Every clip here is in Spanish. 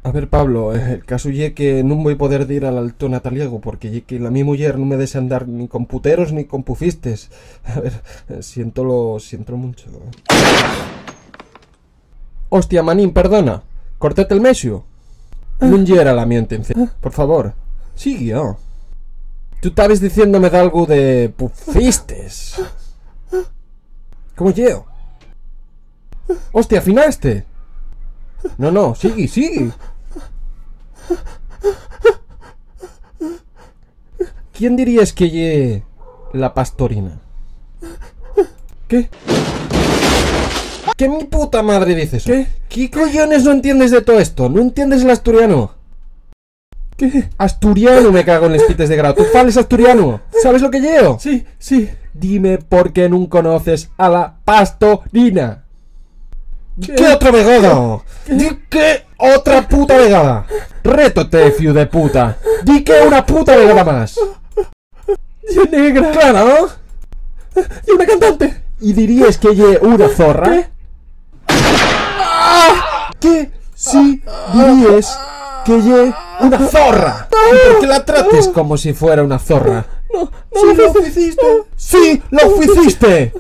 A ver, Pablo, el caso ye que non voy poder ir al alto nataliego porque ye que la mi muller non me deja andar ni con puteros ni con pufistes. A ver, siento mucho. Hostia, manín, perdona. Cortate el mesio. Non ye era la mi intención. Por favor, sigue, oh. Tú estabas diciéndome de algo de pufistes. ¿Cómo llevo? Hostia, ¿afinaste? No, sigue. ¿Quién dirías que lle la pastorina? ¿Qué? ¿Qué mi puta madre dices? ¿Qué? ¿Qué cojones no entiendes de todo esto? ¿No entiendes el asturiano? ¿Qué? Asturiano, me cago en les pites de grado. ¿Tú fales asturiano? ¿Sabes lo que llevo? Sí. Dime por qué no conoces a la pastorina. ¿Qué otra vegada? Di que otra puta vegada. Rétote, fiu de puta. Di que una puta vegada más. Y negra. Claro. Y una cantante. ¿Y dirías que lle una zorra? ¿Qué? Sí, dirías que lle una zorra. ¿Y por qué la trates como si fuera una zorra? No, sí, lo hiciste. Sí, lo hiciste.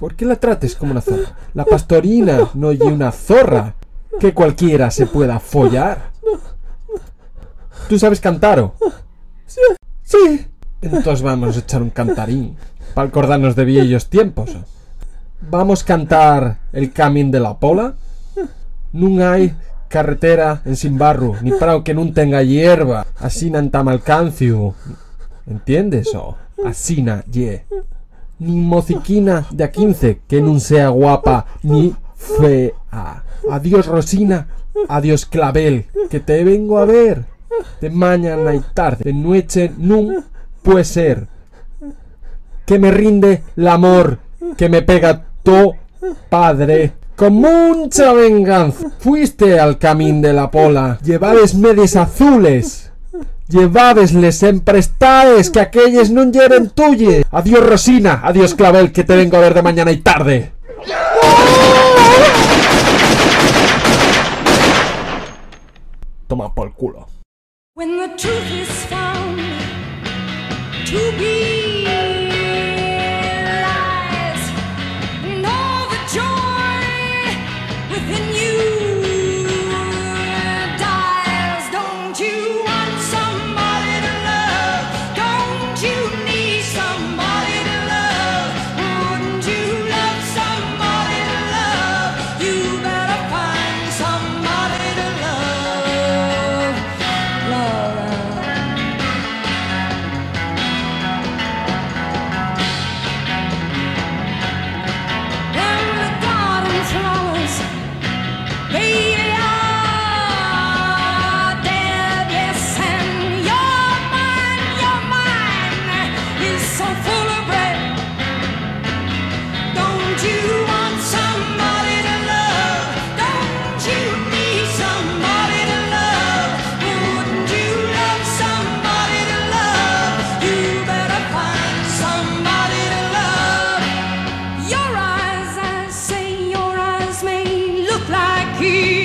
¿Por qué la trates como una zorra? La pastorina no lle una zorra que cualquiera se pueda follar. ¿Tú sabes cantar o? Sí. Entonces vamos a echar un cantarín para acordarnos de viejos tiempos. Vamos a cantar el Camín de la Pola. No hay carretera en Simbarru, ni prao que no tenga hierba, así en Tamalcancio. ¿Entiendes o? Asina ye. Ni mociquina de a 15 que no sea guapa ni fea. Adiós Rosina, adiós Clavel, que te vengo a ver. De mañana y tarde, de noche nun puede ser. Que me rinde el amor que me pega tu padre. Con mucha venganza fuiste al Camín de la Pola. Llevabes medias azules. Llevabesles emprestades que aquelles non yeren tuye. Adiós Rosina, adiós Clavel, que te vengo a ver de mañana y tarde. Toma por culo. When the truth is found to be lies, and all the joy within you dies. Don't you want somebody to love? Don't you need somebody to love? Wouldn't you love somebody to love? You better find somebody to love. And the garden flowers, they are dead, yes, and your mind is so full of bread. Don't you want somebody to love? Don't you need somebody to love? Wouldn't you love somebody to love? You better find somebody to love. Your eyes, I say, your eyes may look like he